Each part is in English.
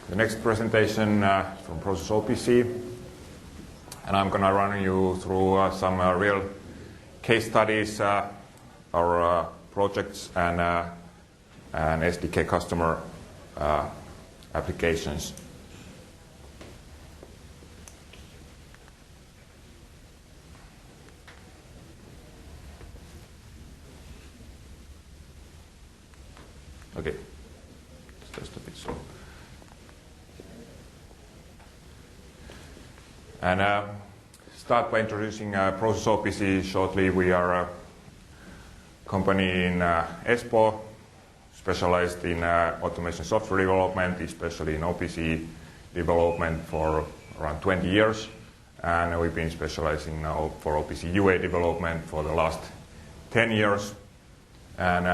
The next presentation from Prosys OPC, and I'm going to run you through some real case studies, our projects and SDK customer applications. Okay, it's just a bit slow. And start by introducing Prosys OPC shortly. We are a company in Espoo, specialized in automation software development, especially in OPC development for around 20 years. And we've been specializing now for OPC UA development for the last 10 years. And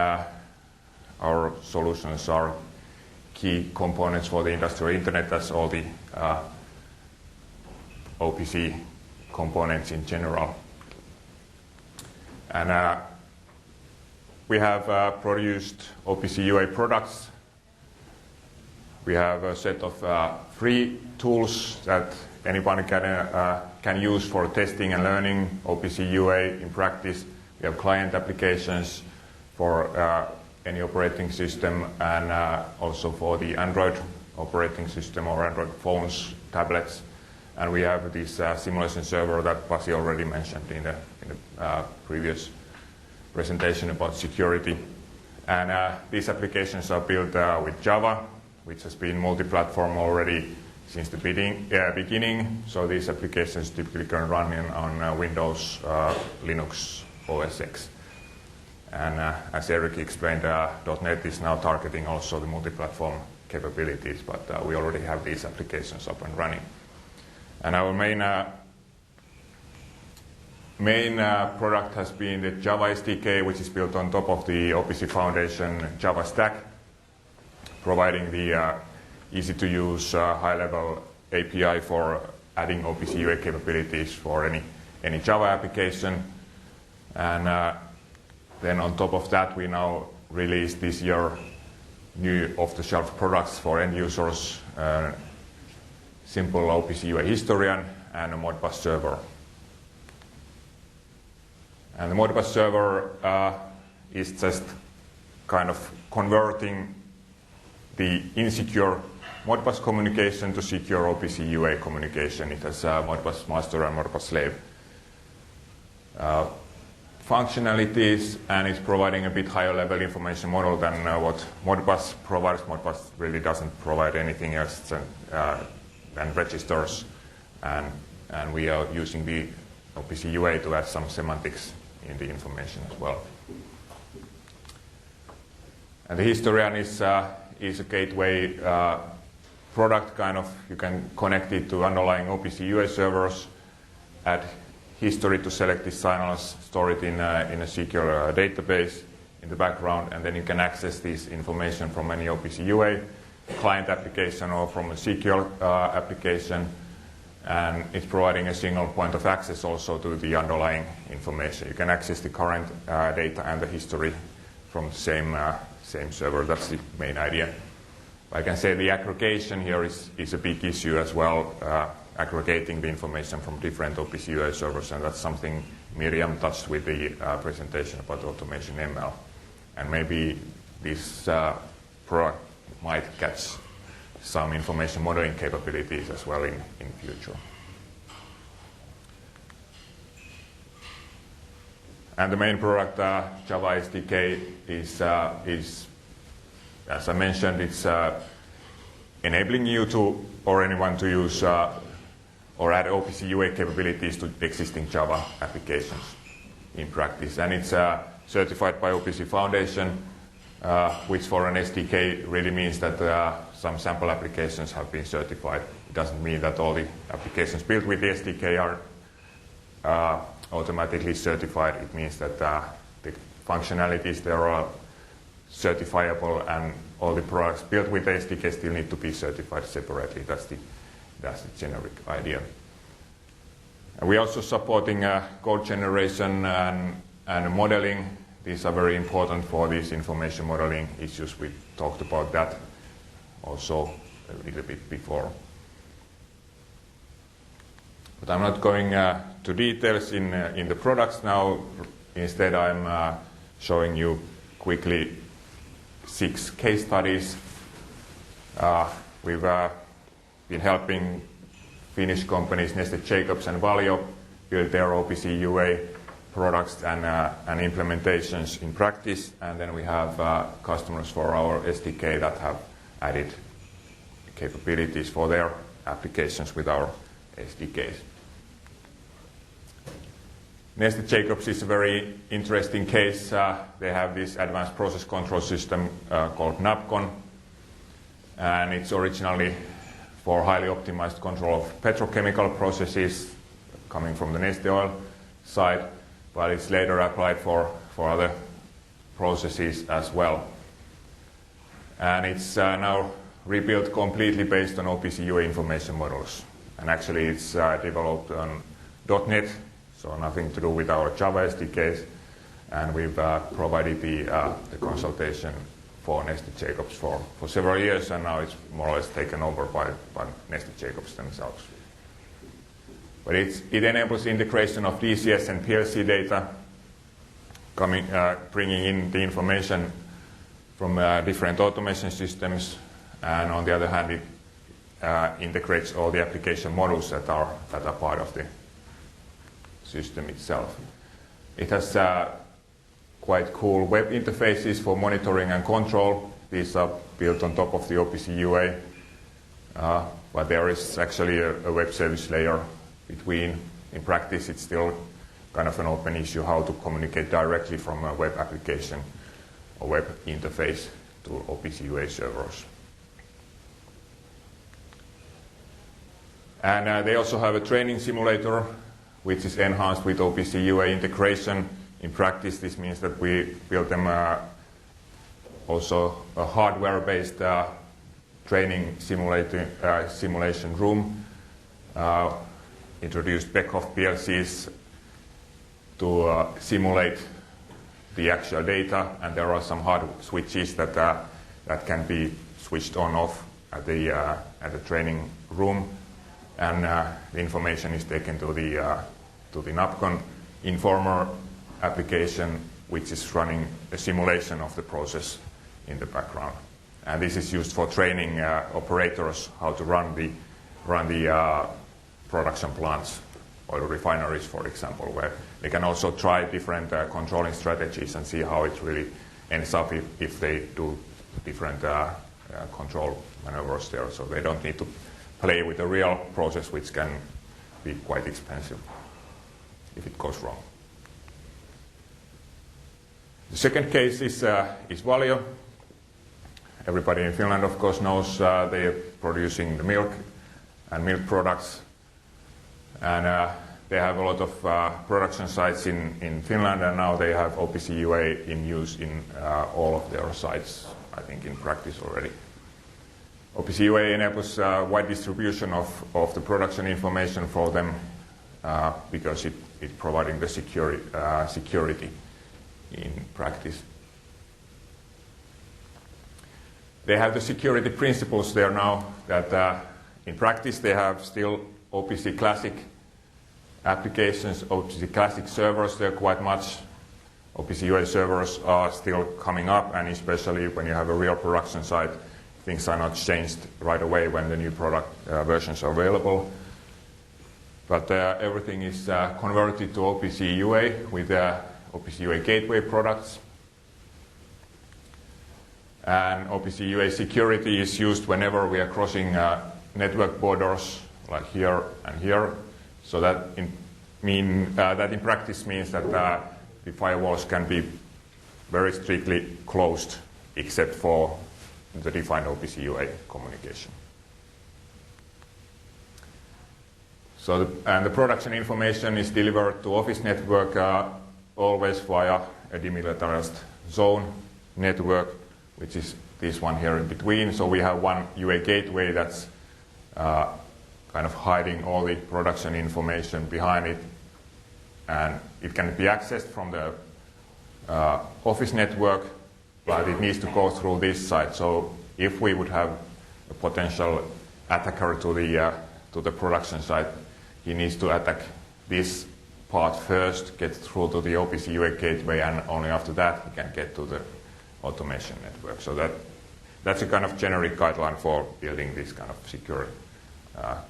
our solutions are key components for the industrial internet, as all the OPC components in general. And we have produced OPC UA products. We have a set of free tools that anyone can use for testing and learning OPC UA in practice. We have client applications for any operating system, and also for the Android operating system or Android phones, tablets. And we have this simulation server that Pasi already mentioned in the previous presentation about security. And these applications are built with Java, which has been multi-platform already since the beginning. So these applications typically can run on Windows, Linux, OS X. And as Eric explained, .NET is now targeting also the multi-platform capabilities, but we already have these applications up and running. And our main product has been the Java SDK, which is built on top of the OPC Foundation Java stack, providing the easy-to-use, high-level API for adding OPC UA capabilities for any Java application. And then on top of that, we now released this year new off-the-shelf products for end users, simple OPC UA historian and a Modbus server. And the Modbus server is just kind of converting the insecure Modbus communication to secure OPC UA communication. It has Modbus master and Modbus slave functionalities, and it's providing a bit higher level information model than what Modbus provides. Modbus really doesn't provide anything else than registers, and we are using the OPC UA to add some semantics in the information as well. And the historian is a gateway product, kind of. You can connect it to underlying OPC UA servers, add history to selected signals, store it in a secure database in the background, and then you can access this information from any OPC UA client application or from a secure application. And it's providing a single point of access also to the underlying information. You can access the current data and the history from the same server. That's the main idea. I can say the aggregation here is a big issue as well, aggregating the information from different OPC UA servers, and that's something Miriam touched with the presentation about automation ML. And maybe this product might catch some information modeling capabilities as well in future. And the main product, Java SDK, is as I mentioned, it's enabling you to, or anyone to use or add OPC UA capabilities to existing Java applications in practice. And it's certified by OPC Foundation, which for an SDK really means that some sample applications have been certified. It doesn't mean that all the applications built with the SDK are automatically certified. It means that the functionalities there are certifiable, and all the products built with the SDK still need to be certified separately. That's the generic idea. And we're also supporting code generation and modeling. These are very important for these information modeling issues. We talked about that also a little bit before. But I'm not going to details in the products now. Instead, I'm showing you quickly 6 case studies. We've been helping Finnish companies Neste Jacobs and Valio build their OPC UA products and implementations in practice, and then we have customers for our SDK that have added capabilities for their applications with our SDKs. Neste Jacobs is a very interesting case. They have this advanced process control system called NAPCON, and it's originally for highly optimized control of petrochemical processes coming from the Neste Oil side, but it's later applied for other processes as well. And it's now rebuilt completely based on OPC UA information models. And actually it's developed on .NET, so nothing to do with our Java SDKs. And we've provided the consultation for Neste Jacobs for several years, and now it's more or less taken over by Neste Jacobs themselves. But it enables integration of DCS and PLC data, bringing in the information from different automation systems, and on the other hand, it integrates all the application models that are part of the system itself. It has quite cool web interfaces for monitoring and control. These are built on top of the OPC UA, but there is actually a web service layer between. In practice, it's still kind of an open issue how to communicate directly from a web application or web interface to OPC UA servers. And they also have a training simulator which is enhanced with OPC UA integration. In practice, this means that we built them also a hardware-based training simulation room, introduced Beckhoff PLCs to simulate the actual data, and there are some hard switches that can be switched on off at the training room, and the information is taken to the NAPCON Informer application, which is running a simulation of the process in the background. And this is used for training operators how to run the production plants, oil refineries, for example, where they can also try different controlling strategies and see how it really ends up if they do different control maneuvers there. So they don't need to play with a real process, which can be quite expensive if it goes wrong. The second case is Valio. Everybody in Finland, of course, knows they are producing the milk and milk products. And they have a lot of production sites in Finland, and now they have OPC UA in use in all of their sites, I think, in practice already. OPC UA enables wide distribution of the production information for them because it's providing the security in practice. They have the security principles there now that in practice they have still OPC Classic applications, OPC Classic servers there quite much. OPC UA servers are still coming up, and especially when you have a real production site, things are not changed right away when the new product versions are available. But everything is converted to OPC UA with OPC UA gateway products. And OPC UA security is used whenever we are crossing network borders, like here and here. So that in practice means that the firewalls can be very strictly closed, except for the defined OPC UA communication. So the production information is delivered to office network always via a demilitarized zone network, which is this one here in between. So we have one UA gateway that's kind of hiding all the production information behind it, and it can be accessed from the office network, but it needs to go through this site. So if we would have a potential attacker to the production side, he needs to attack this part first, get through to the OPC UA gateway, and only after that he can get to the automation network. So that's a kind of generic guideline for building this kind of secure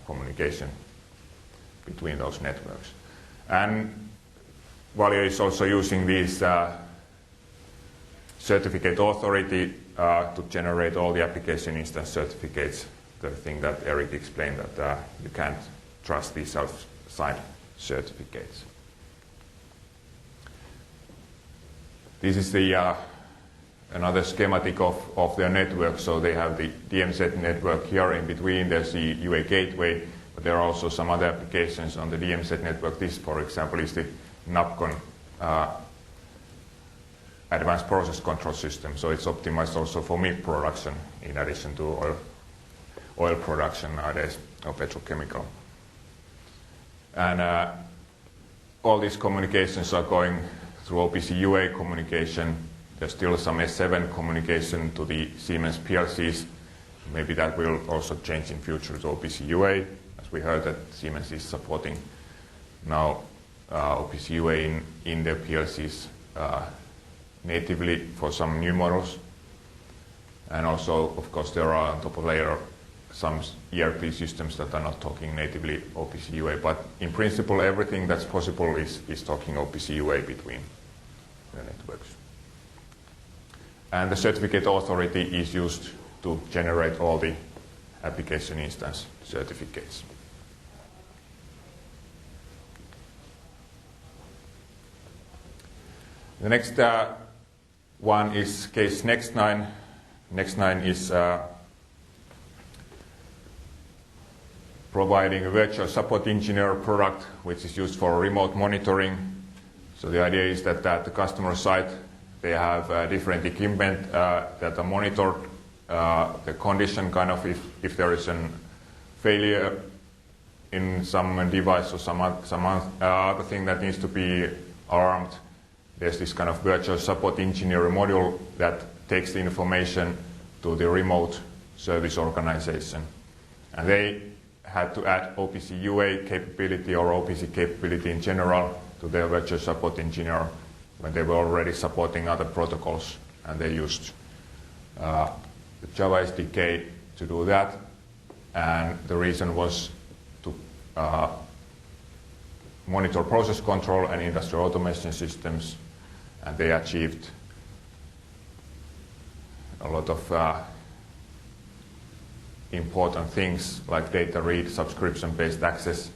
communication between those networks. And Valio is also using this certificate authority to generate all the application instance certificates, the thing that Eric explained, that you can't trust these self-signed certificates. This is the another schematic of their network. So they have the DMZ network here in between. There's the UA gateway, but there are also some other applications on the DMZ network. This, for example, is the NAPCON advanced process control system. So it's optimized also for milk production in addition to oil production nowadays, or petrochemical. And all these communications are going through OPC UA communication. There's still some S7 communication to the Siemens PLCs. Maybe that will also change in future to OPC UA, as we heard that Siemens is supporting now OPC UA in their PLCs natively for some new models. And also, of course, there are on top of layer some ERP systems that are not talking natively OPC UA, but in principle everything that's possible is talking OPC UA between the networks. And the certificate authority is used to generate all the application instance certificates. The next one is case Next9. Next9 is providing a virtual support engineer product which is used for remote monitoring. So the idea is that at the customer site they have different equipment that are monitored, the condition kind of if there is a failure in some device or some other thing that needs to be alarmed. There's this kind of virtual support engineer module that takes the information to the remote service organization. And they had to add OPC UA capability or OPC capability in general to their virtual support engineer when they were already supporting other protocols, and they used the Java SDK to do that. And the reason was to monitor process control and industrial automation systems, and they achieved a lot of important things like data read, subscription-based access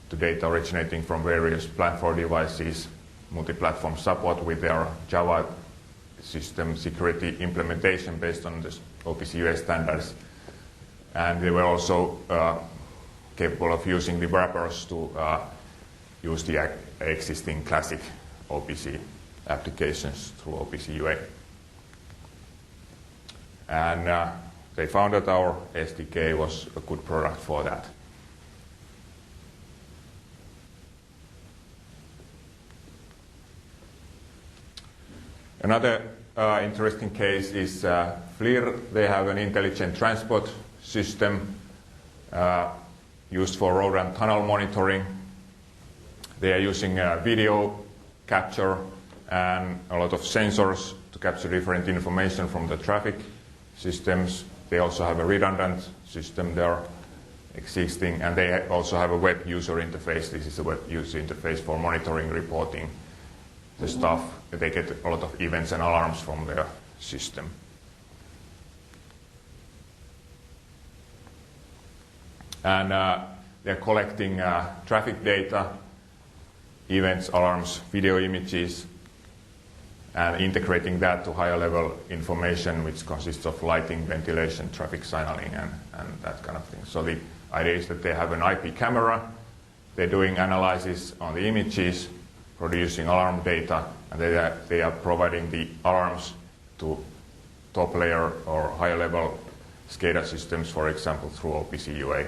to data originating from various platform devices, multi-platform support with their Java system security implementation based on the OPC UA standards. And they were also capable of using the wrappers to use the existing classic OPC applications through OPC UA. And they found that our SDK was a good product for that. Another interesting case is FLIR. They have an intelligent transport system used for road and tunnel monitoring. They are using video capture and a lot of sensors to capture different information from the traffic systems. They also have a redundant system there existing, and they also have a web user interface. This is a web user interface for monitoring, reporting the stuff. They get a lot of events and alarms from their system. And they're collecting traffic data, events, alarms, video images, and integrating that to higher level information, which consists of lighting, ventilation, traffic signaling, and that kind of thing. So the idea is that they have an IP camera, they're doing analysis on the images, producing alarm data, and they are providing the alarms to top layer or higher level SCADA systems, for example, through OPC UA.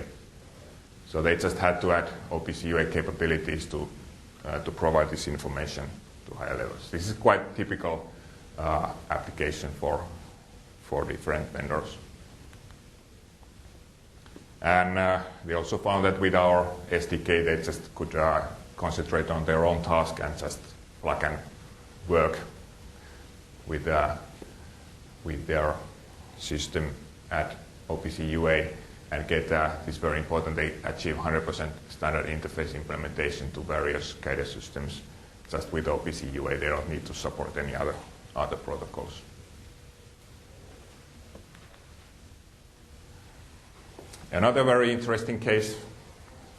So they just had to add OPC UA capabilities to provide this information to higher levels. This is quite typical application for different vendors. And they also found that with our SDK, they just could concentrate on their own task and just plug and work with their system at OPC UA and get this very important, they achieve 100% standard interface implementation to various CADA systems just with OPC UA. They don't need to support any other protocols. Another very interesting case,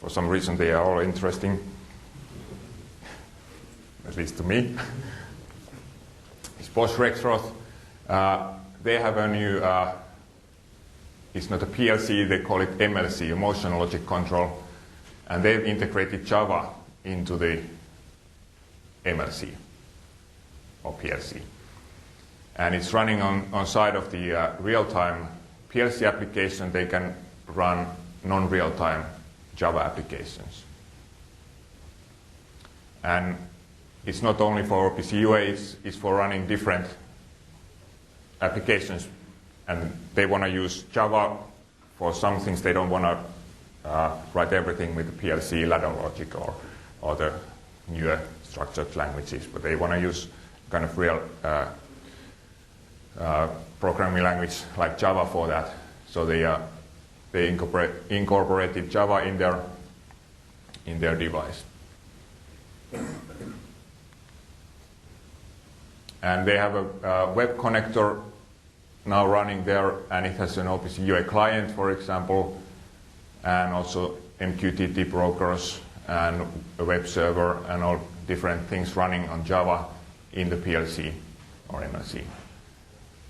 for some reason they are all interesting, at least to me, is Bosch Rexroth. They have a new, it's not a PLC, they call it MLC, Emotional Logic Control, and they've integrated Java into the MLC or PLC. And it's running on side of the real-time PLC application. They can run non-real-time Java applications. And it's not only for OPC UA, it's for running different applications. And they want to use Java for some things. They don't want to write everything with the PLC, ladder logic, or the newer structured languages. But they want to use kind of real programming language like Java for that. So they incorporated Java in their device. And they have a web connector now running there, and it has an OPC UA client, for example, and also MQTT brokers and a web server and all different things running on Java in the PLC or MLC.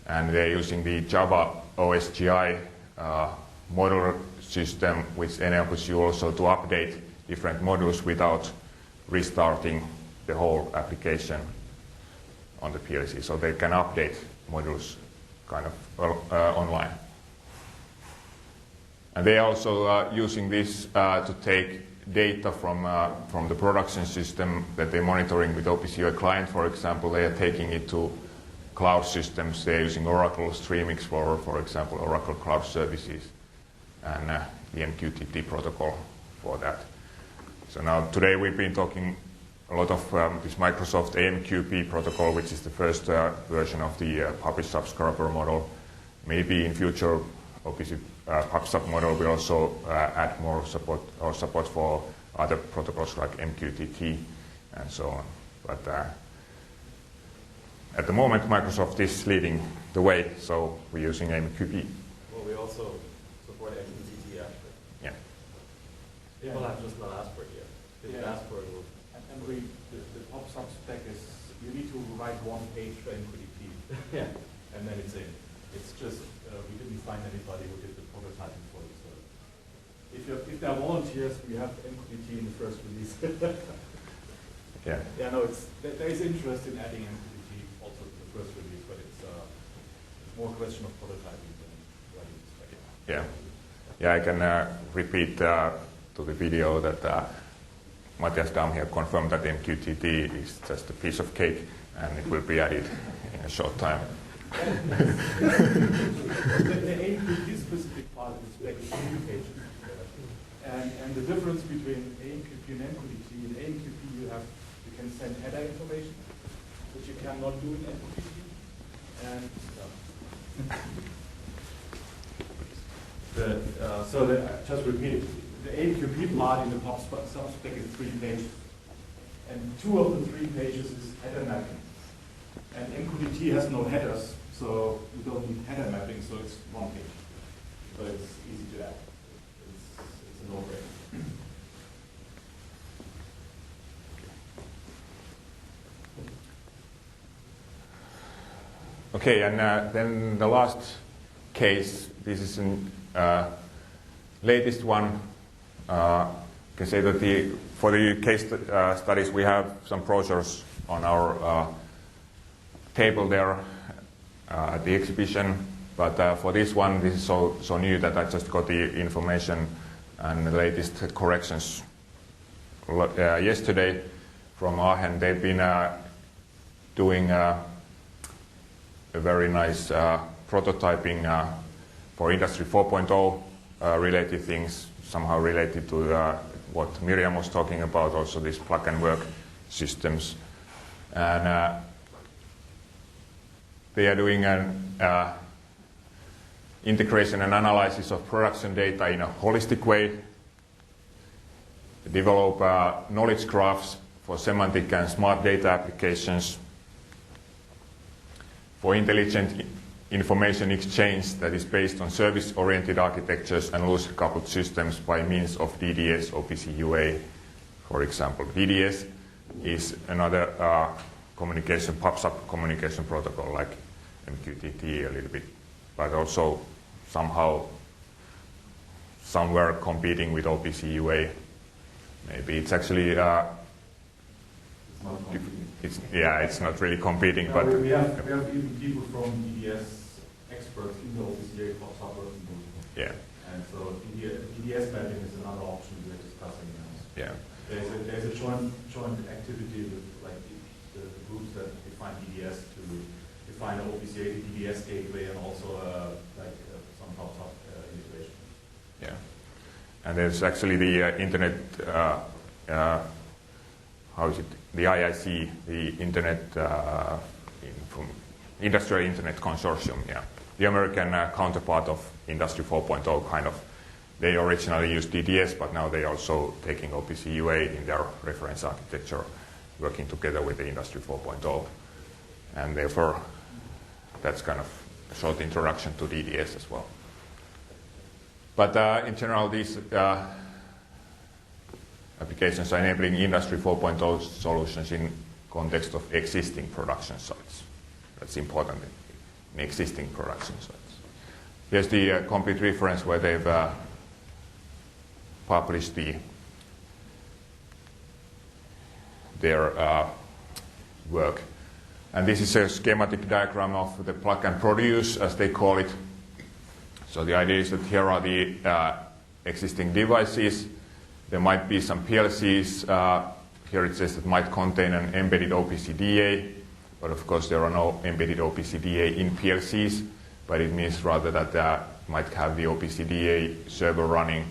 And they're using the Java OSGI module system, which enables you also to update different modules without restarting the whole application on the PLC. So they can update modules kind of online. And they are also using this to take data from the production system that they're monitoring with OPC UA client, for example. They are taking it to cloud systems. They're using Oracle Stream Explorer, for example, Oracle Cloud Services, and the MQTT protocol for that. So now today we've been talking a lot of this Microsoft AMQP protocol, which is the first version of the publish subscriber model. Maybe in future OPC PubSub model will also add more support for other protocols like MQTT and so on. But at the moment, Microsoft is leading the way, so we're using AMQP. Well, we also support MQTT actually. Yeah. People have just not asked for it yet. If you ask for it, we'll... And the PubSub spec is you need to write one page for MQTT. Yeah. And then it's in. It's just we didn't find anybody who did the prototyping for it. So if there are volunteers, we have MQTT in the first release. Yeah. Yeah, no, there is interest in adding MQTT also to the first release, but it's more a question of prototyping than writing the spec. Yeah. Yeah, I can repeat to the video that Matthias down here confirmed that MQTT is just a piece of cake and it will be added in a short time. The AMQP specific part of the spec is communication. And the difference between AMQP and MQTT, in AMQP you can send header information, which you cannot do in MQTT. And just repeat it. The AMQP part in the PubSub spec is 3 pages. And 2 of the 3 pages is header mapping. And MQTT has no headers, so you don't need header mapping, so it's 1 page. So it's easy to add. It's a no-brainer. Okay, and then the last case, this is the latest one. I can say that for the case studies, we have some brochures on our table there at the exhibition. But for this one, this is so new that I just got the information and the latest corrections yesterday from Aachen. They've been doing a very nice prototyping for Industry 4.0 related things, somehow related to what Miriam was talking about, also these plug and work systems. And they are doing an integration and analysis of production data in a holistic way, develop knowledge graphs for semantic and smart data applications, for intelligent information exchange that is based on service-oriented architectures and loosely coupled systems by means of DDS, OPC UA, for example. DDS is another communication, PubSub communication protocol like MQTT a little bit, but also somehow somewhere competing with OPC UA. Maybe it's actually it's not really competing, no, but we have even people from DDS experts in the OPC UA PubSub working group. yeah, And so DDS mapping is another option we're discussing now. yeah, There's a joint activity with like the groups that define DDS to define the OPC DDS gateway and also some PubSub integration. yeah. And there's actually the internet, how is it? The IIC, the Internet Industrial Internet Consortium, yeah. The American counterpart of Industry 4.0 kind of. They originally used DDS, but now they're also taking OPC UA in their reference architecture, working together with the Industry 4.0. And therefore, that's kind of a short introduction to DDS as well. But in general, these applications are enabling Industry 4.0 solutions in context of existing production sites. That's important in existing production sites. Here's the complete reference where they've published their work. And this is a schematic diagram of the plug and produce, as they call it. So the idea is that here are the existing devices. There might be some PLCs. Here it says that might contain an embedded OPC DA, but of course there are no embedded OPC DA in PLCs, but it means rather that might have the OPC DA server running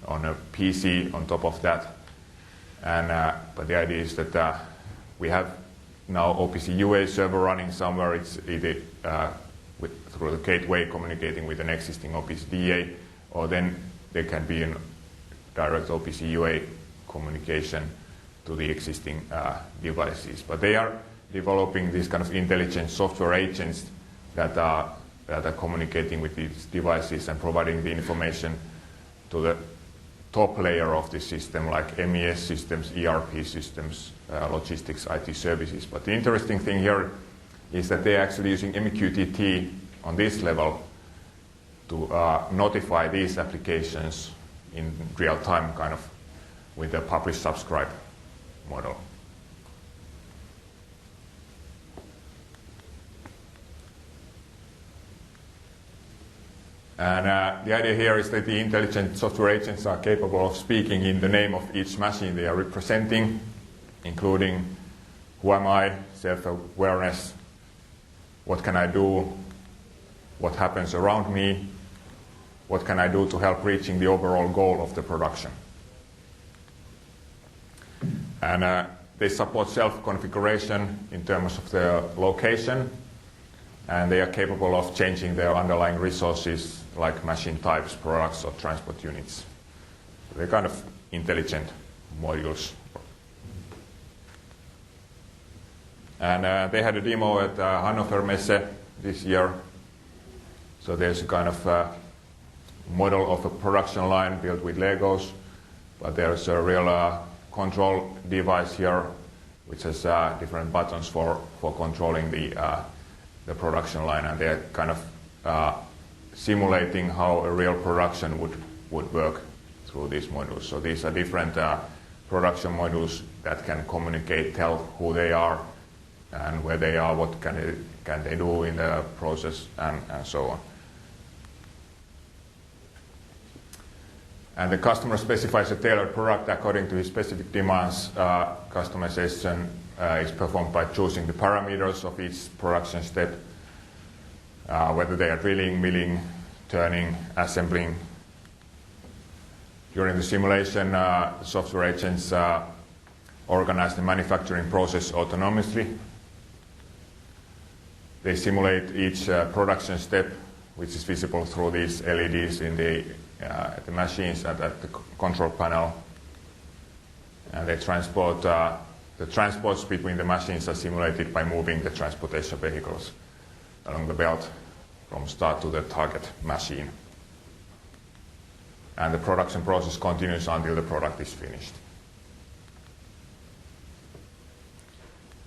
on a PC on top of that. And but the idea is that we have now OPC UA server running somewhere. It's either through the gateway communicating with an existing OPC DA, or then there can be a direct OPC UA communication to the existing devices. But they are developing these kind of intelligent software agents that are communicating with these devices and providing the information to the top layer of the system, like MES systems, ERP systems, logistics, IT services. But the interesting thing here is that they're actually using MQTT on this level to notify these applications in real time, kind of with the publish-subscribe model. And the idea here is that the intelligent software agents are capable of speaking in the name of each machine they are representing, including who am I, self-awareness, what can I do, what happens around me, what can I do to help reaching the overall goal of the production. And they support self-configuration in terms of their location, and they are capable of changing their underlying resources like machine types, products, or transport units. So they're kind of intelligent modules. And they had a demo at Hannover Messe this year. So there's a kind of model of a production line built with Legos, but there's a real control device here which has different buttons for controlling the production line, and they're kind of simulating how a real production would work through these modules. So these are different production modules that can communicate, tell who they are and where they are, what can they do in the process, and so on. And the customer specifies a tailored product according to his specific demands. Customization is performed by choosing the parameters of each production step, whether they are drilling, milling, turning, assembling, During the simulation, software agents organize the manufacturing process autonomously. They simulate each production step, which is visible through these LEDs in the machines and at the control panel. And they transport, the transports between the machines are simulated by moving the transportation vehicles along the belt from start to the target machine. And the production process continues until the product is finished.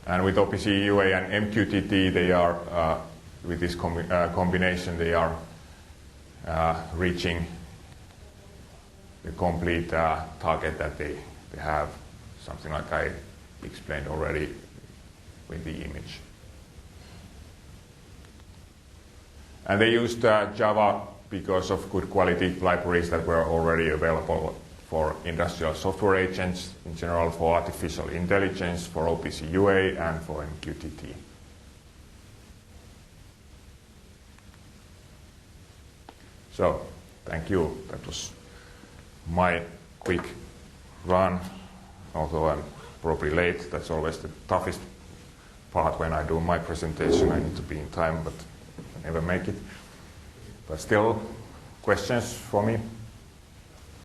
And with OPC UA and MQTT, they are, with this combination, they are reaching the complete target that they have, something like I explained already with the image. And they used Java because of good quality libraries that were already available for industrial software agents, in general for artificial intelligence, for OPC UA, and for MQTT. So, thank you. That was my quick run, although I'm probably late. That's always the toughest part when I do my presentation. I need to be in time, but I never make it. But still, questions for me?